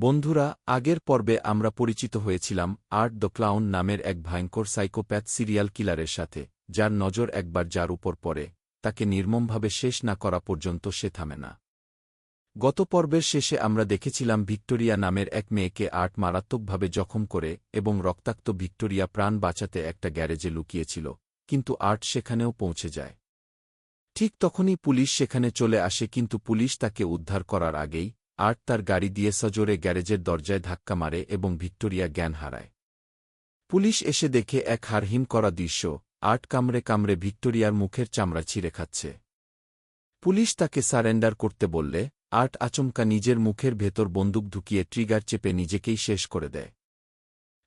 বন্ধুরা, আগের পর্বে আমরা পরিচিত হয়েছিলাম আর্ট দ্য ক্লাউন নামের এক ভয়ঙ্কর সাইকোপ্যাথ সিরিয়াল কিলারের সাথে, যার নজর একবার যার উপর পড়ে, তাকে নির্মমভাবে শেষ না করা পর্যন্ত সে থামে না। গত পর্বের শেষে আমরা দেখেছিলাম ভিক্টোরিয়া নামের এক মেয়েকে আর্ট মারাত্মকভাবে জখম করে এবং রক্তাক্ত ভিক্টোরিয়া প্রাণ বাঁচাতে একটা গ্যারেজে লুকিয়েছিল, কিন্তু আর্ট সেখানেও পৌঁছে যায়। ঠিক তখনই পুলিশ সেখানে চলে আসে, কিন্তু পুলিশ তাকে উদ্ধার করার আগেই আর্ট তার গাড়ি দিয়ে সজোরে গ্যারেজের দরজায় ধাক্কা মারে এবং ভিক্টোরিয়া জ্ঞান হারায়। পুলিশ এসে দেখে এক হাড়হিম করা দৃশ্য, আর্ট কামড়ে কামড়ে ভিক্টোরিয়ার মুখের চামড়া ছিঁড়ে খাচ্ছে। পুলিশ তাকে সারেন্ডার করতে বললে আর্ট আচমকা নিজের মুখের ভেতর বন্দুক ঢুকিয়ে ট্রিগার চেপে নিজেকেই শেষ করে দেয়।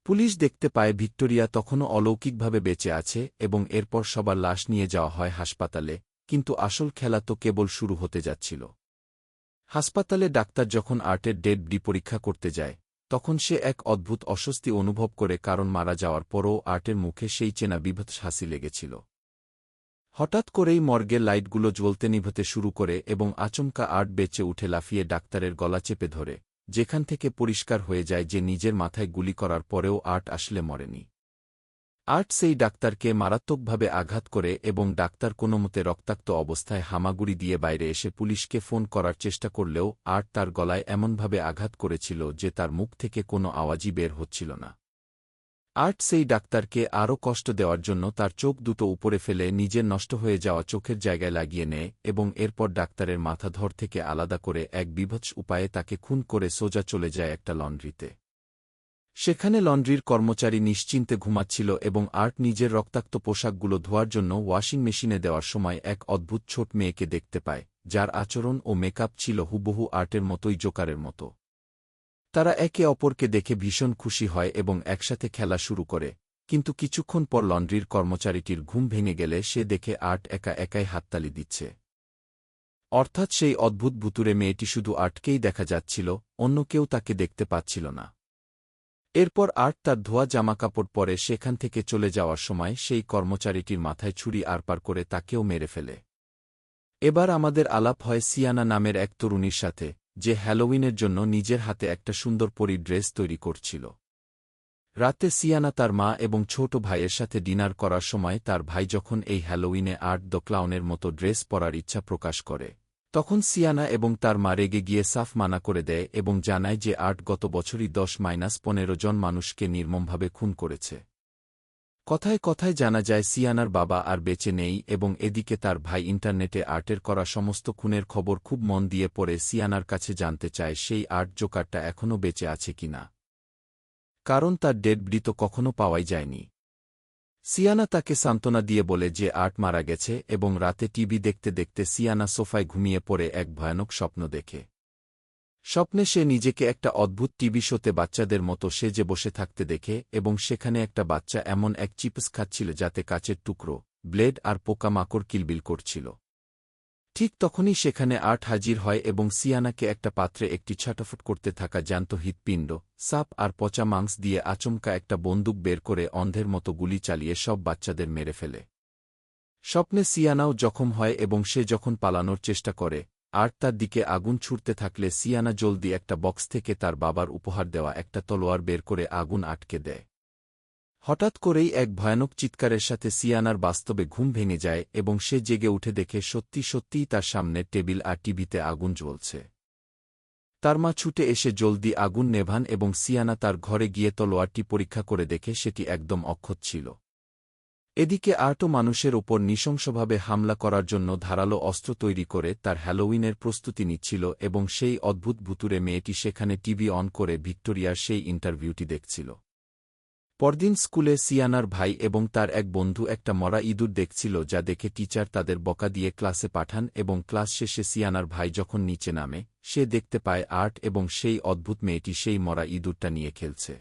পুলিশ দেখতে পায় ভিক্টোরিয়া তখনও অলৌকিকভাবে বেঁচে আছে এবং এরপর সবার লাশ নিয়ে যাওয়া হয় হাসপাতালে, কিন্তু আসল খেলা তো কেবল শুরু হতে যাচ্ছিল। হাসপাতালে ডাক্তার যখন আর্টের ডেড বডি পরীক্ষা করতে যায়, তখন সে এক অদ্ভুত অস্বস্তি অনুভব করে, কারণ মারা যাওয়ার পরও আর্টের মুখে সেই চেনা বিভৎস হাসি লেগেছিল। হঠাৎ করেই মর্গের লাইটগুলো জ্বলতে নিভতে শুরু করে এবং আচমকা আর্ট বেঁচে উঠে লাফিয়ে ডাক্তারের গলা চেপে ধরে, যেখান থেকে পরিষ্কার হয়ে যায় যে নিজের মাথায় গুলি করার পরেও আর্ট আসলে মরেনি। আর্ট সেই ডাক্তারকে মারাত্মকভাবে আঘাত করে এবং ডাক্তার কোনোমতে রক্তাক্ত অবস্থায় হামাগুড়ি দিয়ে বাইরে এসে পুলিশকে ফোন করার চেষ্টা করলেও আর্ট তার গলায় এমনভাবে আঘাত করেছিল যে তার মুখ থেকে কোনো আওয়াজই বের হচ্ছিল না। আর্ট সেই ডাক্তারকে আরও কষ্ট দেওয়ার জন্য তার চোখ দুটো উপরে ফেলে নিজের নষ্ট হয়ে যাওয়া চোখের জায়গায় লাগিয়ে নেয় এবং এরপর ডাক্তারের মাথা ধর থেকে আলাদা করে এক বিভৎস উপায়ে তাকে খুন করে সোজা চলে যায় একটা লন্ড্রিতে। সেখানে লন্ড্রির কর্মচারী নিশ্চিন্তে ঘুমাচ্ছিল এবং আর্ট নিজের রক্তাক্ত পোশাকগুলো ধোয়ার জন্য ওয়াশিং মেশিনে দেওয়ার সময় এক অদ্ভুত ছোট মেয়েকে দেখতে পায়, যার আচরণ ও মেকআপ ছিল হুবহু আর্টের মতোই জোকারের মতো। তারা একে অপরকে দেখে ভীষণ খুশি হয় এবং একসাথে খেলা শুরু করে, কিন্তু কিছুক্ষণ পর লন্ড্রির কর্মচারীটির ঘুম ভেঙে গেলে সে দেখে আর্ট একা একাই হাততালি দিচ্ছে। অর্থাৎ সেই অদ্ভুত ভুতুড়ে মেয়েটি শুধু আর্টকেই দেখা যাচ্ছিল, অন্য কেউ তাকে দেখতে পাচ্ছিল না। এরপর আর্ট তার ধোয়া জামাকাপড় পরে সেখান থেকে চলে যাওয়ার সময় সেই কর্মচারীটির মাথায় ছুরি আরপার করে তাকেও মেরে ফেলে। এবার আমাদের আলাপ হয় সিয়ানা নামের এক তরুণীর সাথে, যে হ্যালোউইনের জন্য নিজের হাতে একটা সুন্দর পরী ড্রেস তৈরি করছিল। রাতে সিয়ানা তার মা এবং ছোট ভাইয়ের সাথে ডিনার করার সময় তার ভাই যখন এই হ্যালোউইনে আর্ট দ্য ক্লাউনের মতো ড্রেস পরার ইচ্ছা প্রকাশ করে, তখন সিয়ানা এবং তার মা রেগে গিয়ে সাফ মানা করে দেয় এবং জানায় যে আর্ট গত বছরই 10-15 জন মানুষকে নির্মমভাবে খুন করেছে। কথায় কথায় জানা যায় সিয়ানার বাবা আর বেঁচে নেই এবং এদিকে তার ভাই ইন্টারনেটে আর্টের করা সমস্ত খুনের খবর খুব মন দিয়ে পড়ে সিয়ানার কাছে জানতে চায় সেই আর্ট জোকারটা এখনও বেঁচে আছে কিনা, কারণ তার ডেড বডি তো কখনো পাওয়াই যায়নি। সিয়ানা তাকে সান্ত্বনা দিয়ে বলে যে আর্ট মারা গেছে এবং রাতে টিভি দেখতে দেখতে সিয়ানা সোফায় ঘুমিয়ে পড়ে এক ভয়ানক স্বপ্ন দেখে। স্বপ্নে সে নিজেকে একটা অদ্ভুত টিভি শোতে বাচ্চাদের মতো সেজে বসে থাকতে দেখে এবং সেখানে একটা বাচ্চা এমন এক চিপস খাচ্ছিল যাতে কাচের টুকরো, ব্লেড আর পোকামাকড় কিলবিল করছিল। ঠিক তখনই সেখানে আর্ট হাজির হয় এবং সিয়ানাকে একটা পাত্রে একটি ছটফট করতে থাকা জ্যান্ত হৃৎপিণ্ড, সাপ আর পচা মাংস দিয়ে আচমকা একটা বন্দুক বের করে অন্ধের মতো গুলি চালিয়ে সব বাচ্চাদের মেরে ফেলে। স্বপ্নে সিয়ানাও জখম হয় এবং সে যখন পালানোর চেষ্টা করে, আর্ট তার দিকে আগুন ছুটতে থাকলে সিয়ানা জলদি একটা বক্স থেকে তার বাবার উপহার দেওয়া একটা তলোয়ার বের করে আগুন আটকে দেয়। হঠাৎ করেই এক ভয়ানক চিৎকারের সাথে সিয়ানার বাস্তবে ঘুম ভেঙে যায় এবং সে জেগে উঠে দেখে সত্যি সত্যিই তার সামনের টেবিল আর টিভিতে আগুন জ্বলছে। তার মা ছুটে এসে জলদি আগুন নেভান এবং সিয়ানা তার ঘরে গিয়ে তলোয়ারটি পরীক্ষা করে দেখে সেটি একদম অক্ষত ছিল। এদিকে আর্টও মানুষের ওপর নৃশংসভাবে হামলা করার জন্য ধারালো অস্ত্র তৈরি করে তার হ্যালোউইনের প্রস্তুতি নিচ্ছিল এবং সেই অদ্ভুত ভুতুড়ে মেয়েটি সেখানে টিভি অন করে ভিক্টোরিয়ার সেই ইন্টারভিউটি দেখছিল। পরদিন স্কুলে সিয়ানার ভাই এবং তার এক বন্ধু একটা মরা ইঁদুর দেখছিল, যা দেখে টিচার তাদের বকা দিয়ে ক্লাসে পাঠান এবং ক্লাস শেষে সিয়ানার ভাই যখন নিচে নামে, সে দেখতে পায় আর্ট এবং সেই অদ্ভুত মেয়েটি সেই মরা ইঁদুরটা নিয়ে খেলছে।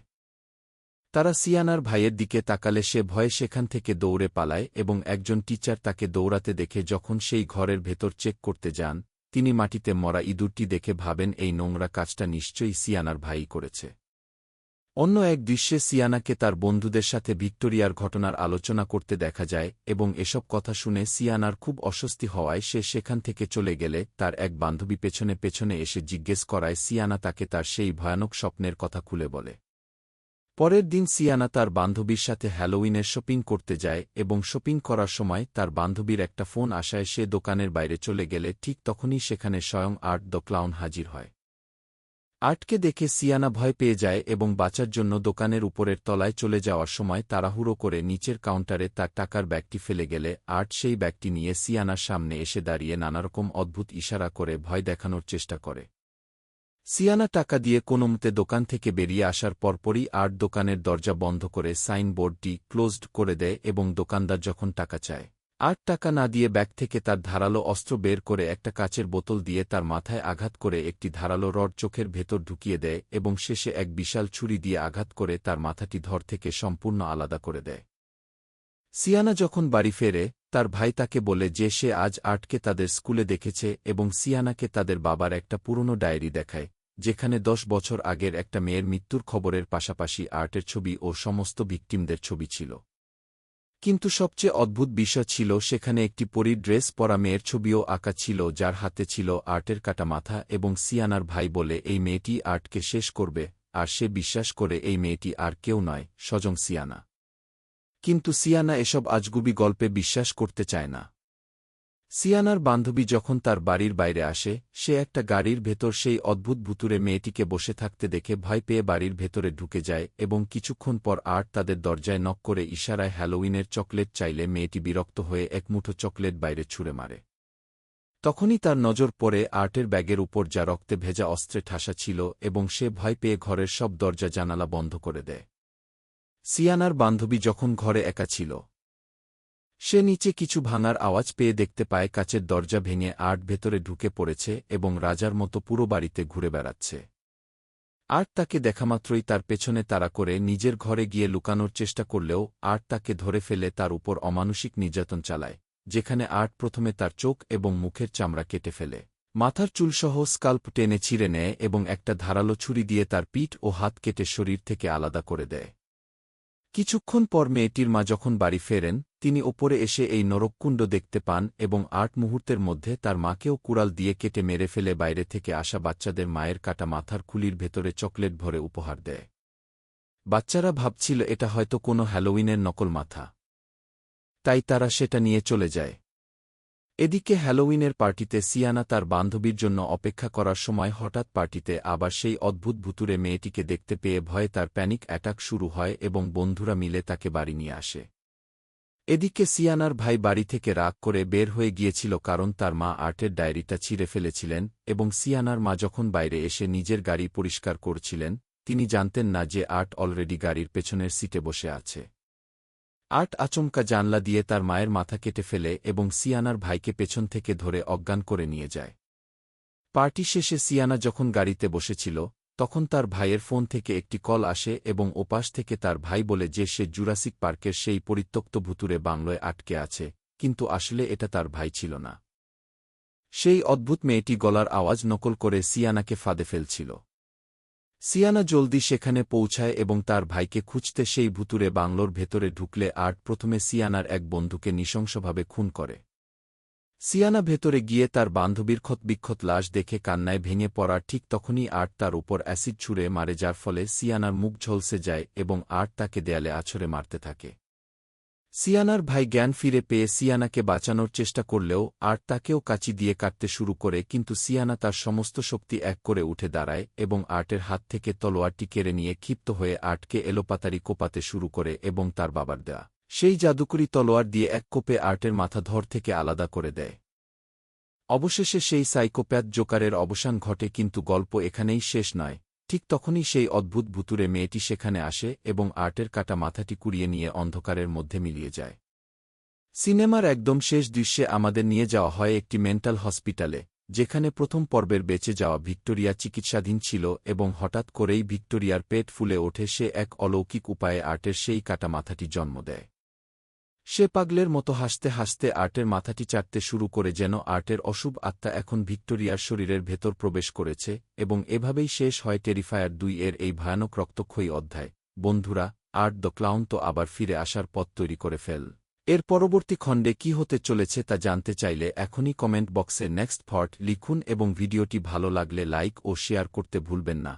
তারা সিয়ানার ভাইয়ের দিকে তাকালে সে ভয়ে সেখান থেকে দৌড়ে পালায় এবং একজন টিচার তাকে দৌড়াতে দেখে যখন সেই ঘরের ভেতর চেক করতে যান, তিনি মাটিতে মরা ইঁদুরটি দেখে ভাবেন এই নোংরা কাজটা নিশ্চয়ই সিয়ানার ভাই করেছে। অন্য এক দৃশ্যে সিয়ানাকে তার বন্ধুদের সাথে ভিক্টোরিয়ার ঘটনার আলোচনা করতে দেখা যায় এবং এসব কথা শুনে সিয়ানার খুব অস্বস্তি হওয়ায় সে সেখান থেকে চলে গেলে তার এক বান্ধবী পেছনে পেছনে এসে জিজ্ঞেস করায় সিয়ানা তাকে তার সেই ভয়ানক স্বপ্নের কথা খুলে বলে। পরের দিন সিয়ানা তার বান্ধবীর সাথে হ্যালোউইনের শপিং করতে যায় এবং শপিং করার সময় তার বান্ধবীর একটা ফোন আসায় সে দোকানের বাইরে চলে গেলে ঠিক তখনই সেখানে স্বয়ং আর্ট দ্য ক্লাউন হাজির হয়। আর্টকে দেখে সিয়ানা ভয় পেয়ে যায় এবং বাঁচার জন্য দোকানের উপরের তলায় চলে যাওয়ার সময় তাড়াহুড়ো করে নিচের কাউন্টারে তার টাকার ব্যাগটি ফেলে গেলে আর্ট সেই ব্যাগটি নিয়ে সিয়ানার সামনে এসে দাঁড়িয়ে নানারকম অদ্ভুত ইশারা করে ভয় দেখানোর চেষ্টা করে। সিয়ানা টাকা দিয়ে কোনোমতে দোকান থেকে বেরিয়ে আসার পরপরই আর্ট দোকানের দরজা বন্ধ করে সাইনবোর্ডটি ক্লোজড করে দেয় এবং দোকানদার যখন টাকা চায় আর্ট টাকা না দিয়ে ব্যাগ থেকে তার ধারালো অস্ত্র বের করে একটা কাচের বোতল দিয়ে তার মাথায় আঘাত করে একটি ধারালো রড চোখের ভেতর ঢুকিয়ে দেয় এবং শেষে এক বিশাল ছুরি দিয়ে আঘাত করে তার মাথাটি ধর থেকে সম্পূর্ণ আলাদা করে দেয়। সিয়ানা যখন বাড়ি ফেরে তার ভাই তাকে বলে যে সে আজ আর্টকে তাদের স্কুলে দেখেছে এবং সিয়ানাকে তাদের বাবার একটা পুরনো ডায়েরি দেখায় যেখানে 10 বছর আগের একটা মেয়ের মৃত্যুর খবরের পাশাপাশি আর্টের ছবি ও সমস্ত ভিকটিমদের ছবি ছিল। কিন্তু সবচেয়ে অদ্ভুত বিষয় ছিল সেখানে একটি পরীর ড্রেস পরা মেয়ের ছবিও আঁকা ছিল যার হাতে ছিল আর্টের কাটা মাথা এবং সিয়ানার ভাই বলে এই মেয়েটি আর্টকে শেষ করবে আর সে বিশ্বাস করে এই মেয়েটি আর কেউ নয় স্বয়ং সিয়ানা। কিন্তু সিয়ানা এসব আজগুবি গল্পে বিশ্বাস করতে চায় না। সিয়ানার বান্ধবী যখন তার বাড়ির বাইরে আসে সে একটা গাড়ির ভেতর সেই অদ্ভুত ভুতুরে মেয়েটিকে বসে থাকতে দেখে ভয় পেয়ে বাড়ির ভেতরে ঢুকে যায় এবং কিছুক্ষণ পর আর্ট তাদের দরজায় নক করে ইশারায় হ্যালোউইনের চকলেট চাইলে মেয়েটি বিরক্ত হয়ে এক মুঠো চকলেট বাইরে ছুঁড়ে মারে। তখনই তার নজর পড়ে আর্টের ব্যাগের উপর যা রক্তে ভেজা অস্ত্রে ঠাসা ছিল এবং সে ভয় পেয়ে ঘরের সব দরজা জানালা বন্ধ করে দেয়। সিয়ানার বান্ধবী যখন ঘরে একা ছিল সে নিচে কিছু ভাঙার আওয়াজ পেয়ে দেখতে পায় কাচের দরজা ভেঙে আর্ট ভেতরে ঢুকে পড়েছে এবং রাজার মতো পুরো বাড়িতে ঘুরে বেড়াচ্ছে। আর্ট তাকে দেখামাত্রই তার পেছনে তাড়া করে নিজের ঘরে গিয়ে লুকানোর চেষ্টা করলেও আর্ট তাকে ধরে ফেলে তার উপর অমানুষিক নির্যাতন চালায় যেখানে আর্ট প্রথমে তার চোখ এবং মুখের চামড়া কেটে ফেলে, মাথার চুলসহ স্কাল্প টেনে ছিঁড়ে নেয় এবং একটা ধারালো ছুরি দিয়ে তার পিঠ ও হাত কেটে শরীর থেকে আলাদা করে দেয়। কিছুক্ষণ পর মেয়েটির মা যখন বাড়ি ফেরেন তিনি ওপরে এসে এই নরককুণ্ড দেখতে পান এবং ৮ মুহূর্তের মধ্যে তার মাকেও কুড়াল দিয়ে কেটে মেরে ফেলে বাইরে থেকে আসা বাচ্চাদের মায়ের কাটা মাথার খুলির ভেতরে চকলেট ভরে উপহার দেয়। বাচ্চারা ভাবছিল এটা হয়তো কোনো হ্যালোউইনের নকল মাথা, তাই তারা সেটা নিয়ে চলে যায়। এদিকে হ্যালোউইনের পার্টিতে সিয়ানা তার বান্ধবীর জন্য অপেক্ষা করার সময় হঠাৎ পার্টিতে আবার সেই অদ্ভুত ভুতুরে মেয়েটিকে দেখতে পেয়ে ভয়ে তার প্যানিক অ্যাটাক শুরু হয় এবং বন্ধুরা মিলে তাকে বাড়ি নিয়ে আসে। এদিকে সিয়ানার ভাই বাড়ি থেকে রাগ করে বের হয়ে গিয়েছিল কারণ তার মা আর্টের ডায়েরিটা ছিঁড়ে ফেলেছিলেন এবং সিয়ানার মা যখন বাইরে এসে নিজের গাড়ি পরিষ্কার করছিলেন তিনি জানতেন না যে আর্ট অলরেডি গাড়ির পেছনের সিটে বসে আছে। আর্ট আচমকা জানলা দিয়ে তার মায়ের মাথা কেটে ফেলে এবং সিয়ানার ভাইকে পেছন থেকে ধরে অজ্ঞান করে নিয়ে যায়। পার্টি শেষে সিয়ানা যখন গাড়িতে বসেছিল তখন তার ভাইয়ের ফোন থেকে একটি কল আসে এবং ওপাশ থেকে তার ভাই বলে যে সে জুরাসিক পার্কের সেই পরিত্যক্ত ভুতুরে বাংলোয় আটকে আছে, কিন্তু আসলে এটা তার ভাই ছিল না। সেই অদ্ভুত মেয়েটি গলার আওয়াজ নকল করে সিয়ানাকে ফাঁদে ফেলছিল। সিয়ানা জলদি সেখানে পৌঁছায় এবং তার ভাইকে খুঁজতে সেই ভুতুরে বাংলোর ভেতরে ঢুকলে আর্ট প্রথমে সিয়ানার এক বন্ধুকে নৃশংসভাবে খুন করে। সিয়ানা ভেতরে গিয়ে তার বান্ধবীর ক্ষতবিক্ষত লাশ দেখে কান্নায় ভেঙে পড়ার ঠিক তখনই আর্ট তার উপর অ্যাসিড ছুঁড়ে মারে যার ফলে সিয়ানার মুখ ঝলসে যায় এবং আর্ট তাকে দেয়ালে আছড়ে মারতে থাকে। সিয়ানার ভাই জ্ঞান ফিরে পেয়ে সিয়ানাকে বাঁচানোর চেষ্টা করলেও আর্ট তাকেও কাঁচি দিয়ে কাটতে শুরু করে কিন্তু সিয়ানা তার সমস্ত শক্তি এক করে উঠে দাঁড়ায় এবং আর্টের হাত থেকে তলোয়ারটি কেড়ে নিয়ে ক্ষিপ্ত হয়ে আর্টকে এলোপাতাড়ি কোপাতে শুরু করে এবং তার বাবার দেয়া সেই জাদুকরি তলোয়ার দিয়ে এক কোপে আর্টের মাথা ধর থেকে আলাদা করে দেয়। অবশেষে সেই সাইকোপ্যাথ জোকারের অবসান ঘটে কিন্তু গল্প এখানেই শেষ নয়। ঠিক তখনই সেই অদ্ভুত ভুতুরে মেয়েটি সেখানে আসে এবং আর্টের কাটা মাথাটি কুড়িয়ে নিয়ে অন্ধকারের মধ্যে মিলিয়ে যায়। সিনেমার একদম শেষ দৃশ্যে আমাদের নিয়ে যাওয়া হয় একটি মেন্টাল হসপিটালে যেখানে প্রথম পর্বের বেঁচে যাওয়া ভিক্টোরিয়া চিকিৎসাধীন ছিল এবং হঠাৎ করেই ভিক্টোরিয়ার পেট ফুলে ওঠে, সে এক অলৌকিক উপায়ে আর্টের সেই কাটা মাথাটি জন্ম দেয়। সে পাগলের মতো হাসতে হাসতে আর্টের মাথাটি চাটতে শুরু করে, যেন আর্টের অশুভ আত্মা এখন ভিক্টোরিয়ার শরীরের ভেতর প্রবেশ করেছে, এবং এভাবেই শেষ হয় টেরিফায়ার 2 এর এই ভয়ানক রক্তক্ষয়ী অধ্যায়। বন্ধুরা, আর্ট দ্য ক্লাউন তো আবার ফিরে আসার পথ তৈরি করে ফেল। এর পরবর্তী খণ্ডে কী হতে চলেছে তা জানতে চাইলে এখনই কমেন্ট বক্সে নেক্সট পার্ট লিখুন এবং ভিডিওটি ভালো লাগলে লাইক ও শেয়ার করতে ভুলবেন না।